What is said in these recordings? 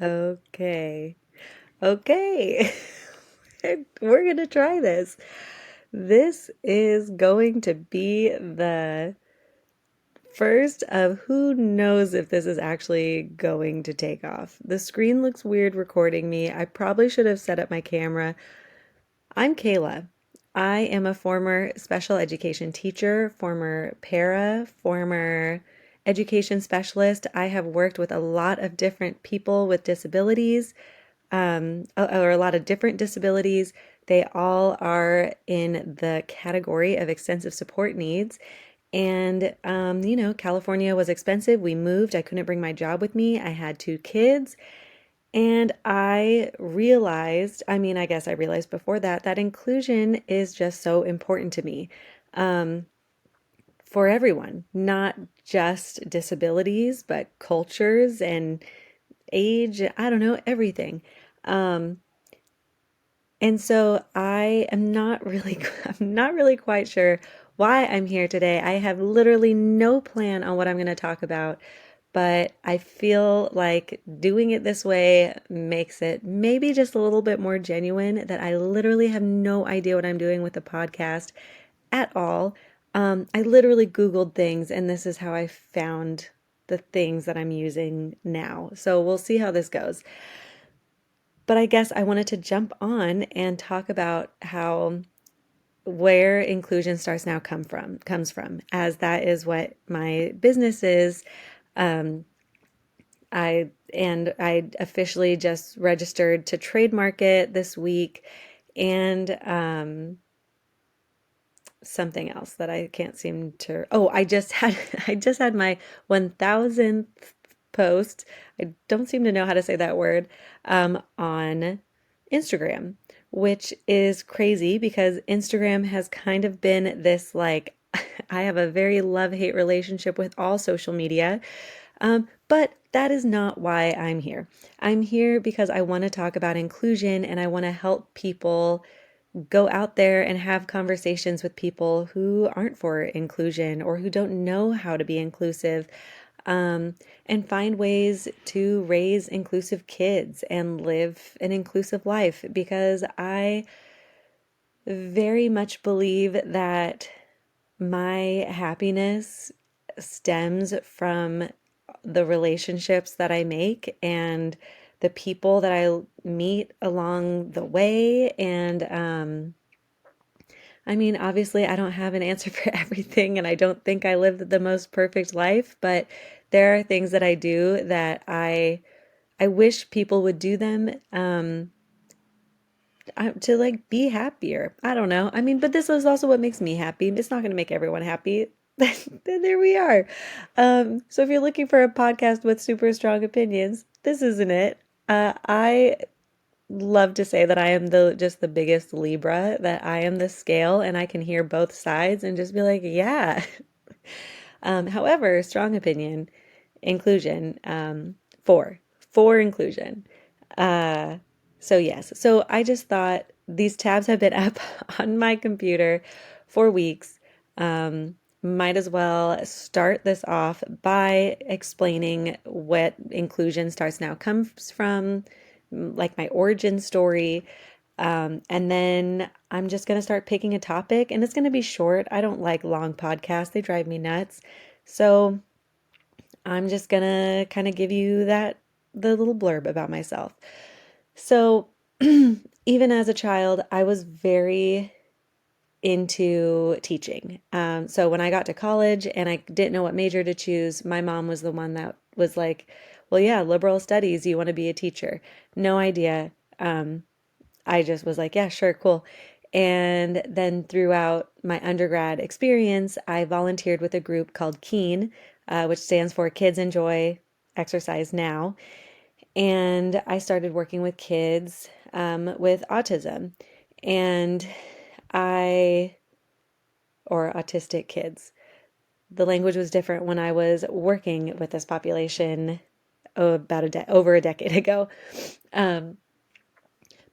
Okay. Okay. We're going to try this. This is going to be the first of who knows if this is actually going to take off. The screen looks weird recording me. I probably should have set up my camera. I'm Kayla. I am a former special education teacher, former para, former education specialist. I have worked with a lot of different people with disabilities, or a lot of different disabilities. They all are in the category of extensive support needs. And, California was expensive. We moved. I couldn't bring my job with me. I had two kids. And I realized, I guess I realized before that, that inclusion is just so important to me, um, for everyone, not just disabilities, but cultures and age. I don't know, everything. Um, and so I am not really, I'm not really quite sure why I'm here today. I have literally no plan on what I'm going to talk about, but I feel like doing it this way makes it maybe just a little bit more genuine that I literally have no idea what I'm doing with the podcast at all. I literally Googled things and this is how I found the things that I'm using now. So we'll see how this goes. But I guess I wanted to jump on and talk about how where inclusion starts now comes from, as that is what my business is. Um, I officially just registered to trademark it this week, and something else that I can't seem to. Oh, I just had I just had my 1000th post. I don't seem to know how to say that word, on Instagram, which is crazy because Instagram has kind of been this like I have a very love-hate relationship with all social media. But that is not why I'm here. I'm here because I want to talk about inclusion and I want to help people go out there and have conversations with people who aren't for inclusion or who don't know how to be inclusive, um, and find ways to raise inclusive kids and live an inclusive life because I very much believe that my happiness stems from the relationships that I make and the people that I meet along the way. And obviously, I don't have an answer for everything, and I don't think I live the most perfect life, but there are things that I do that I wish people would do them, to like be happier. I don't know. But this is also what makes me happy. It's not going to make everyone happy. Then there we are. So if you're looking for a podcast with super strong opinions, this isn't it. I love to say that I am the just the biggest Libra, that I am the scale and I can hear both sides and just be like, yeah. However, strong opinion, inclusion, for inclusion. Uh, so yes, so I just thought these tabs have been up on my computer for weeks. Might as well start this off by explaining what inclusion starts now comes from, like my origin story. And then I'm just going to start picking a topic and it's going to be short. I don't like long podcasts, they drive me nuts. So I'm just going to kind of give you the little blurb about myself. So, even as a child, I was very into teaching. So when I got to college and I didn't know what major to choose, my mom was the one that was like, well, yeah, liberal studies, you want to be a teacher. No idea. I just was like, yeah, sure, cool. And then throughout my undergrad experience, I volunteered with a group called KEEN, which stands for Kids Enjoy Exercise Now. And I started working with kids, with autism. And I, or autistic kids. The language was different when I was working with this population, over a decade ago. Um,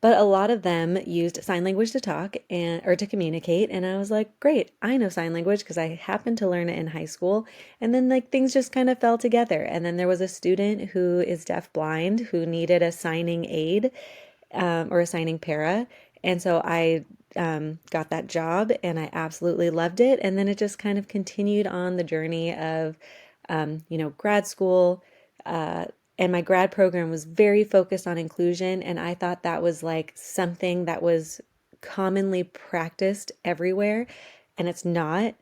But a lot of them used sign language to talk and or to communicate, and I was like, great, I know sign language because I happened to learn it in high school. And then like things just kind of fell together. And then there was a student who is deaf blind who needed a signing aid, or a signing para. And so I got that job and I absolutely loved it. And then it just kind of continued on the journey of, grad school. Uh, and my grad program was very focused on inclusion. And I thought that was like something that was commonly practiced everywhere. And it's not.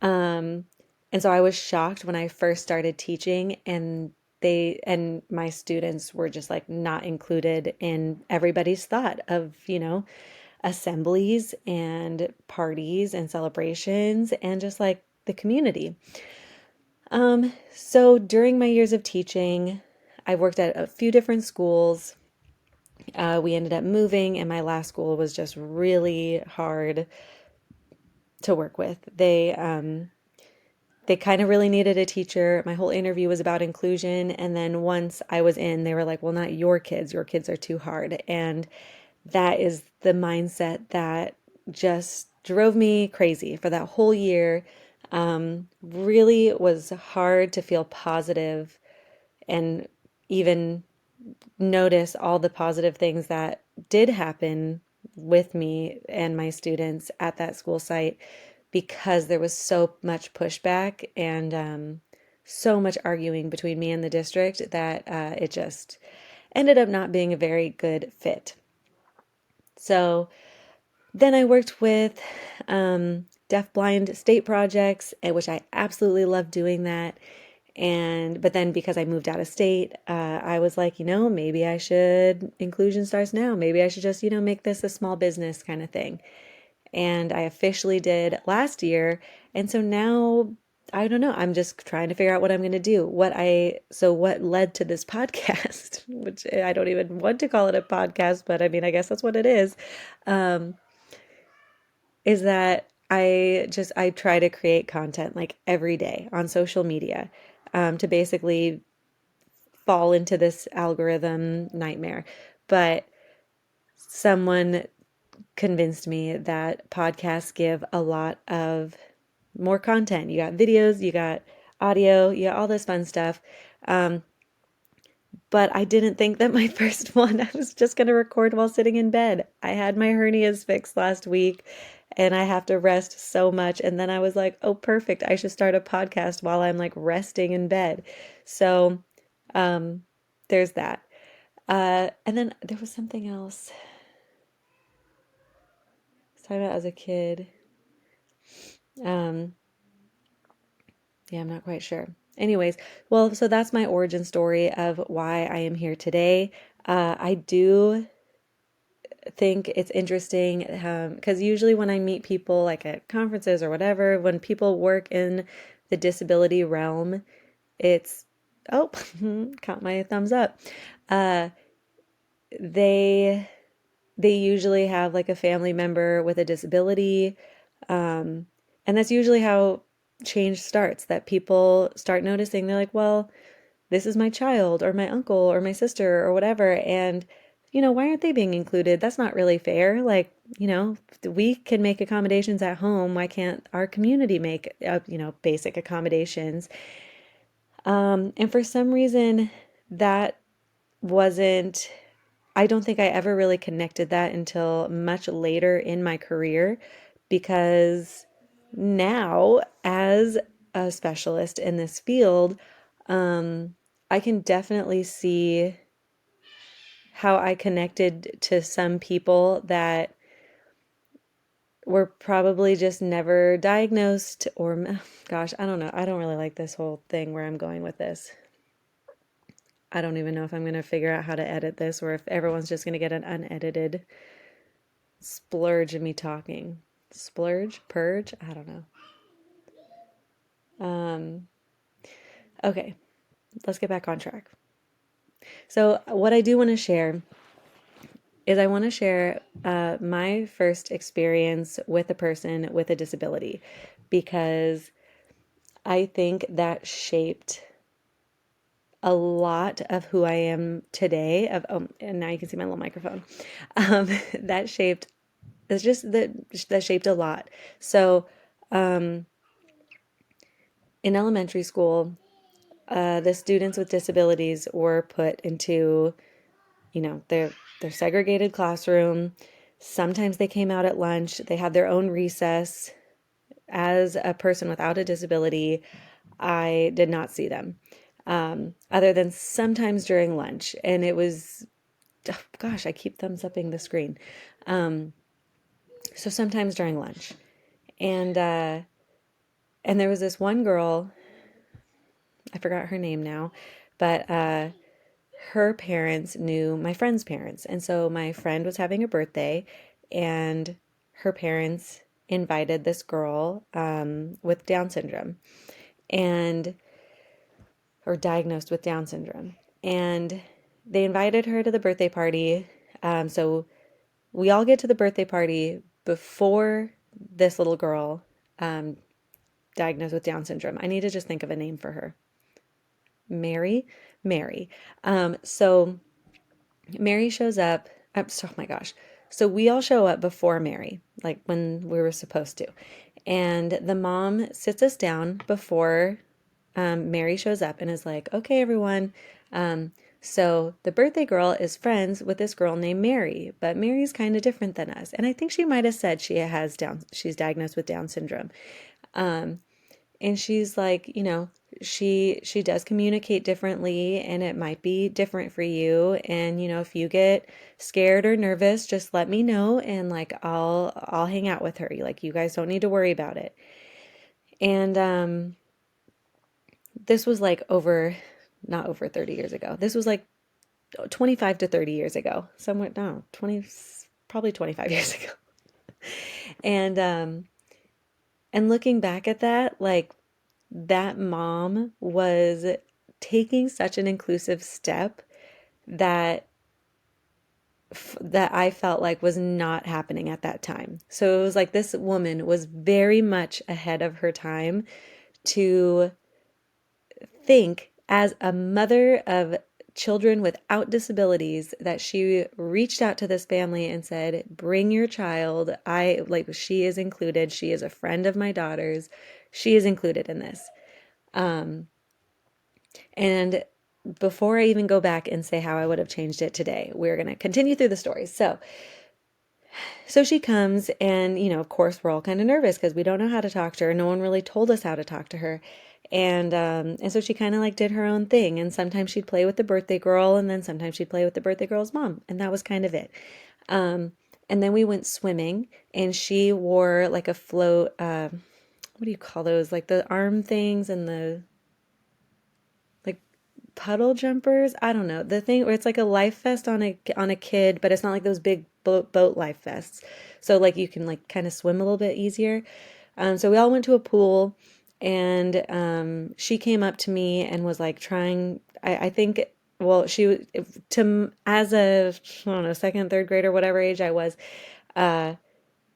Um, and so I was shocked when I first started teaching and my students were just like not included in everybody's thought of, assemblies and parties and celebrations and just like the community. So during my years of teaching, I worked at a few different schools. We ended up moving, and my last school was just really hard to work with. They kind of really needed a teacher. My whole interview was about inclusion. And then once I was in, they were like, well, not your kids. Your kids are too hard. And that is the mindset that just drove me crazy for that whole year. Really was hard to feel positive and even notice all the positive things that did happen with me and my students at that school site because there was so much pushback and so much arguing between me and the district that it just ended up not being a very good fit. So then I worked with deaf-blind state projects, which I absolutely loved doing that. But then because I moved out of state, I was like, maybe I should, inclusion starts now. Maybe I should just, make this a small business kind of thing. And I officially did last year. And so now I don't know. I'm just trying to figure out what I'm going to do. What led to this podcast, which I don't even want to call it a podcast, but I mean, I guess that's what it um, is that I try to create content like every day on social media, to basically fall into this algorithm nightmare. But someone convinced me that podcasts give a lot of more content. You got videos, you got audio, you got all this fun stuff. Um, but I didn't think that my first one, I was just going to record while sitting in bed. I had my hernias fixed last week and I have to rest so much. And then I was like, oh, perfect. I should start a podcast while I'm like resting in bed. So um, there's that. And then there was something else I was talking about as a kid. Um, yeah, I'm not quite sure. Anyways, well, so that's my origin story of why I am here today. I do think it's interesting because usually when I meet people like at conferences or whatever, when people work in the disability realm, it's, oh, caught my thumbs up. Uh, they they usually have like a family member with a disability. Um, and that's usually how change starts, that people start noticing they're like, well, this is my child or my uncle or my sister or whatever. And, why aren't they being included? That's not really fair. Like, we can make accommodations at home. Why can't our community make, basic accommodations? And for some reason, that wasn't, I don't think I ever really connected that until much later in my career because now, as a specialist in this field, I can definitely see how I connected to some people that were probably just never diagnosed or, gosh, I don't know. I don't really like this whole thing where I'm going with this. I don't even know if I'm going to figure out how to edit this or if everyone's just going to get an unedited splurge of me talking. Splurge? Purge? I don't know. Okay, let's get back on track. So, what I do want to share is I want to share my first experience with a person with a disability because I think that shaped a lot of who I am today. Of oh, and now you can see my little microphone. That shaped. It's just that shaped a lot. So in elementary school, the students with disabilities were put into, their segregated classroom. Sometimes they came out at lunch. They had their own recess. As a person without a disability, I did not see them, other than sometimes during lunch. And it was, oh, gosh, I keep thumbs upping the screen. So sometimes during lunch. And, uh, and there was this one girl, I forgot her name now, but her parents knew my friend's parents. And so my friend was having a birthday, and her parents invited this girl with Down syndrome, and or diagnosed with Down syndrome. And they invited her to the birthday party. So we all get to the birthday party before this little girl diagnosed with Down syndrome. I need to just think of a name for her. Mary? Mary. So Mary shows up. Oh my gosh. So we all show up before Mary, like when we were supposed to. And the mom sits us down before Mary shows up and is like, okay, everyone. So the birthday girl is friends with this girl named Mary, but Mary's kind of different than us. And I think she might have said she's diagnosed with Down syndrome. And she's like, she does communicate differently, and it might be different for you. And if you get scared or nervous, just let me know, and like I'll hang out with her. Like, you guys don't need to worry about it. And this was like not over 30 years ago. This was like 25 to 30 years ago. Somewhere, no, 20, probably 25 years ago. And looking back at that, like, that mom was taking such an inclusive step that I felt like was not happening at that time. So it was like this woman was very much ahead of her time to think, as a mother of children without disabilities, that she reached out to this family and said, bring your child. She is included. She is a friend of my daughter's. She is included in this. And before I even go back and say how I would have changed it today, we're going to continue through the story. So she comes, and, of course, we're all kind of nervous because we don't know how to talk to her. No one really told us how to talk to her. And so she kind of like did her own thing. And sometimes she'd play with the birthday girl, and then sometimes she'd play with the birthday girl's mom. And that was kind of it. And then we went swimming, and she wore like a float. What do you call those? Like the arm things and the like puddle jumpers. I don't know. The thing where it's like a life vest on a kid, but it's not like those big boat life vests. So like you can like kind of swim a little bit easier. So we all went to a pool, and she came up to me and was like trying. I think. Well, she was to as a I don't know, second, third grader, whatever age I was.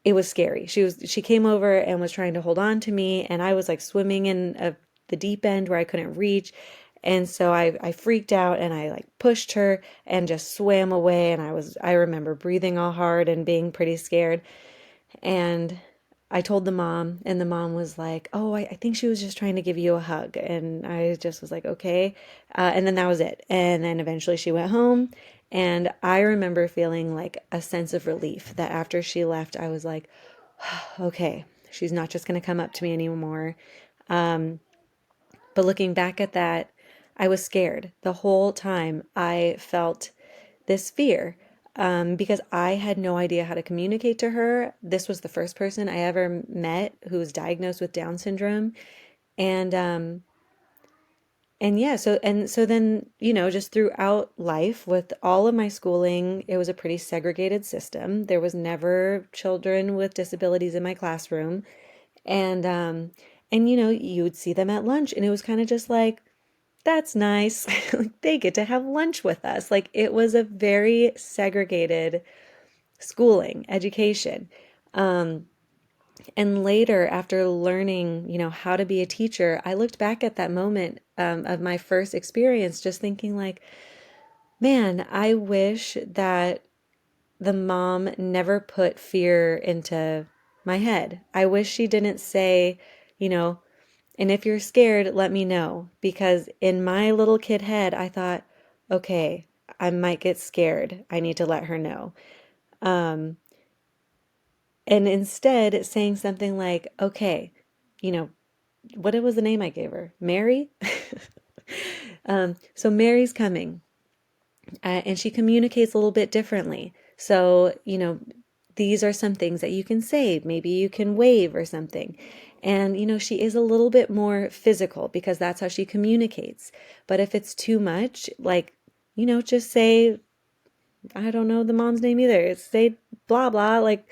It was scary. She came over and was trying to hold on to me, and I was like swimming in the deep end where I couldn't reach. And so I freaked out, and I like pushed her and just swam away, and I remember breathing all hard and being pretty scared. And I told the mom, and the mom was like, oh, I think she was just trying to give you a hug. And I just was like, okay. And then that was it. And then eventually she went home. And I remember feeling like a sense of relief that after she left, I was like, okay, she's not just going to come up to me anymore. But looking back at that, I was scared. The whole time I felt this fear, because I had no idea how to communicate to her. This was the first person I ever met who was diagnosed with Down syndrome. And yeah, so then, just throughout life with all of my schooling, it was a pretty segregated system. There was never children with disabilities in my classroom. And you would see them at lunch, and it was kind of just like, that's nice. Like, they get to have lunch with us. Like, it was a very segregated schooling, education. And later, after learning, how to be a teacher, I looked back at that moment of my first experience, just thinking like, man, I wish that the mom never put fear into my head. I wish she didn't say, you know, and if you're scared, let me know. Because in my little kid head, I thought, okay, I might get scared. I need to let her know. Um, and instead, saying something like, okay, you know, what was the name I gave her? Mary? So Mary's coming, and she communicates a little bit differently. So, these are some things that you can say. Maybe you can wave or something. And, she is a little bit more physical because that's how she communicates. But if it's too much, like, just say, I don't know the mom's name either. Say blah, blah. Like,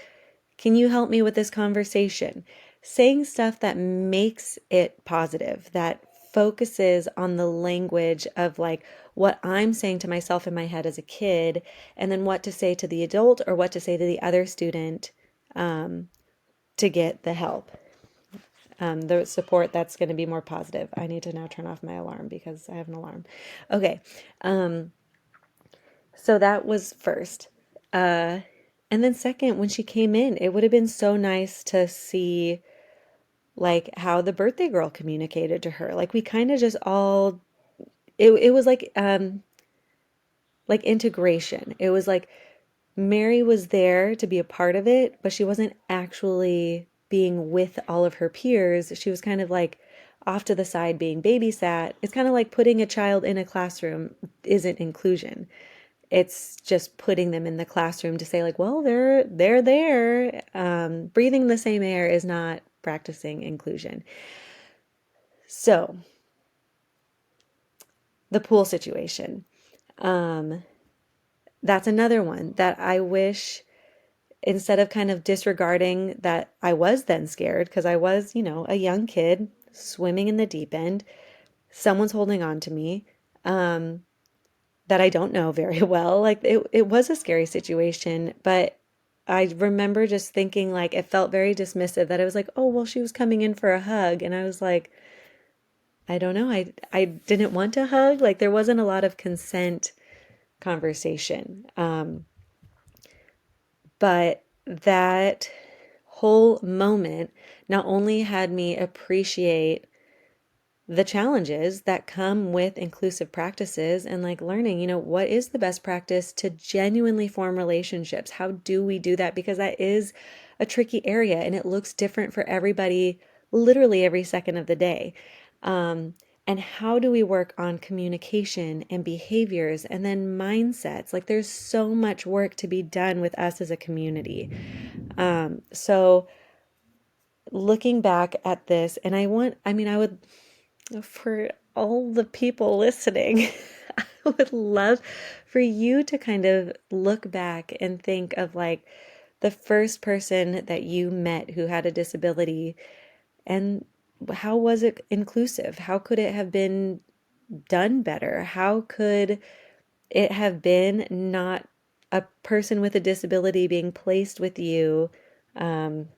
can you help me with this conversation? Saying stuff that makes it positive, that focuses on the language of like what I'm saying to myself in my head as a kid, and then what to say to the adult or what to say to the other student to get the help, the support that's going to be more positive. I need to now turn off my alarm because I have an alarm. Okay. So that was first. And then second, when she came in, it would have been so nice to see like how the birthday girl communicated to her. Like we kind of just all it was like integration. It was like Mary was there to be a part of it, but she wasn't actually being with all of her peers. She was kind of like off to the side being babysat. It's kind of like putting a child in a classroom isn't inclusion. It's just putting them in the classroom to say like, well, they're there. Breathing the same air is not practicing inclusion. So the pool situation. That's another one that I wish, instead of kind of disregarding that I was then scared because I was, a young kid swimming in the deep end, someone's holding on to me, that I don't know very well. Like it was a scary situation, but I remember just thinking like it felt very dismissive that I was like, oh, well, she was coming in for a hug. And I was like, I don't know. I didn't want a hug. Like there wasn't a lot of consent conversation. But that whole moment not only had me appreciate the challenges that come with inclusive practices and like learning, what is the best practice to genuinely form relationships? How do we do that? Because that is a tricky area and it looks different for everybody literally every second of the day. And how do we work on communication and behaviors and then mindsets? Like there's so much work to be done with us as a community. So looking back at this, and I would, for all the people listening, I would love for you to kind of look back and think of like the first person that you met who had a disability and how was it inclusive? How could it have been done better? How could it have been not a person with a disability being placed with you? Um,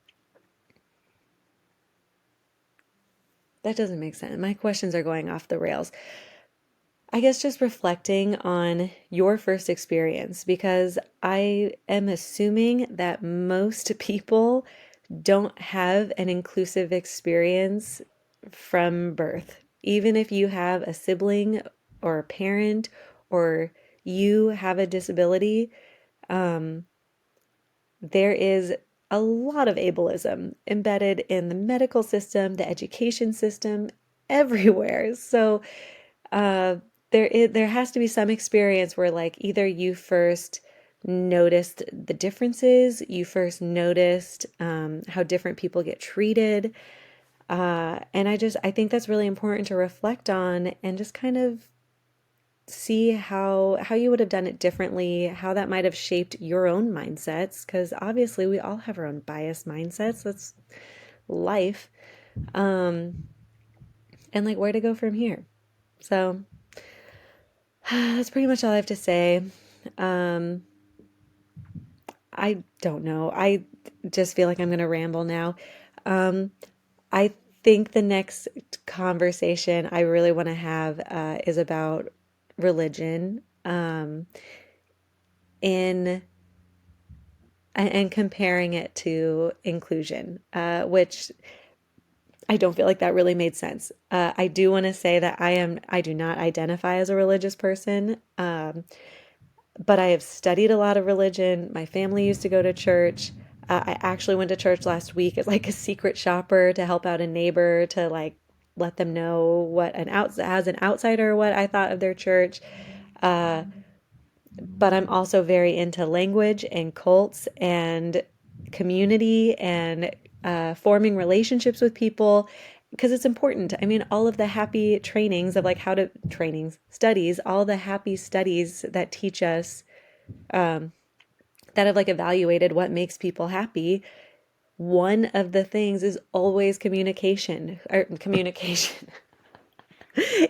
that doesn't make sense. My questions are going off the rails. I guess just reflecting on your first experience, because I am assuming that most people don't have an inclusive experience from birth. Even if you have a sibling or a parent or you have a disability, there is a lot of ableism embedded in the medical system, the education system, everywhere. So there has to be some experience where like either you first noticed the differences, you first noticed how different people get treated, and I think that's really important to reflect on and just kind of see how you would have done it differently, how that might have shaped your own mindsets, because obviously we all have our own biased mindsets. That's life, and like where to go from here. So that's pretty much all I have to say. Um, I don't know. I just feel like I'm going to ramble now. I think the next conversation I really want to have is about religion, in and comparing it to inclusion, which I don't feel like that really made sense. I do want to say that I do not identify as a religious person, but I have studied a lot of religion. My family used to go to church. I actually went to church last week as like a secret shopper to help out a neighbor to like let them know what as an outsider what I thought of their church. Uh, but I'm also very into language and cults and community and forming relationships with people because it's important. I mean, all of the happy trainings of like how to trainings, studies, all the happy studies that teach us that have like evaluated what makes people happy. One of the things is always communication or communication.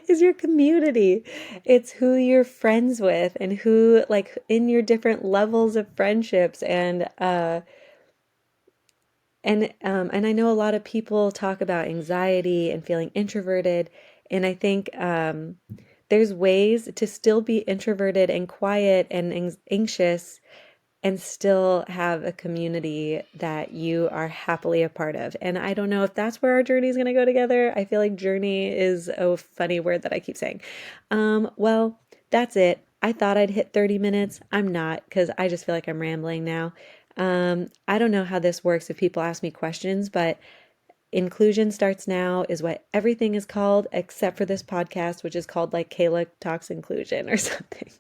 Is your community. It's who you're friends with and who like in your different levels of friendships and I know a lot of people talk about anxiety and feeling introverted and I think there's ways to still be introverted and quiet and anxious and still have a community that you are happily a part of. And I don't know if that's where our journey is going to go together. I feel like journey is a funny word that I keep saying. Well, that's it. I thought I'd hit 30 minutes. I'm not because I just feel like I'm rambling now. I don't know how this works if people ask me questions, but Inclusion Starts Now is what everything is called except for this podcast, which is called like Kayla Talks Inclusion or something.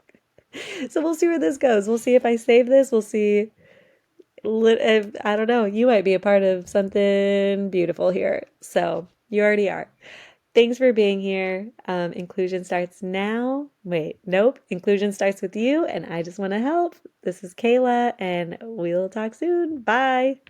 So we'll see where this goes. We'll see if I save this. We'll see. I don't know. You might be a part of something beautiful here. So you already are. Thanks for being here. Inclusion starts now. Wait, nope. Inclusion starts with you, and I just want to help. This is Kayla, and we'll talk soon. Bye.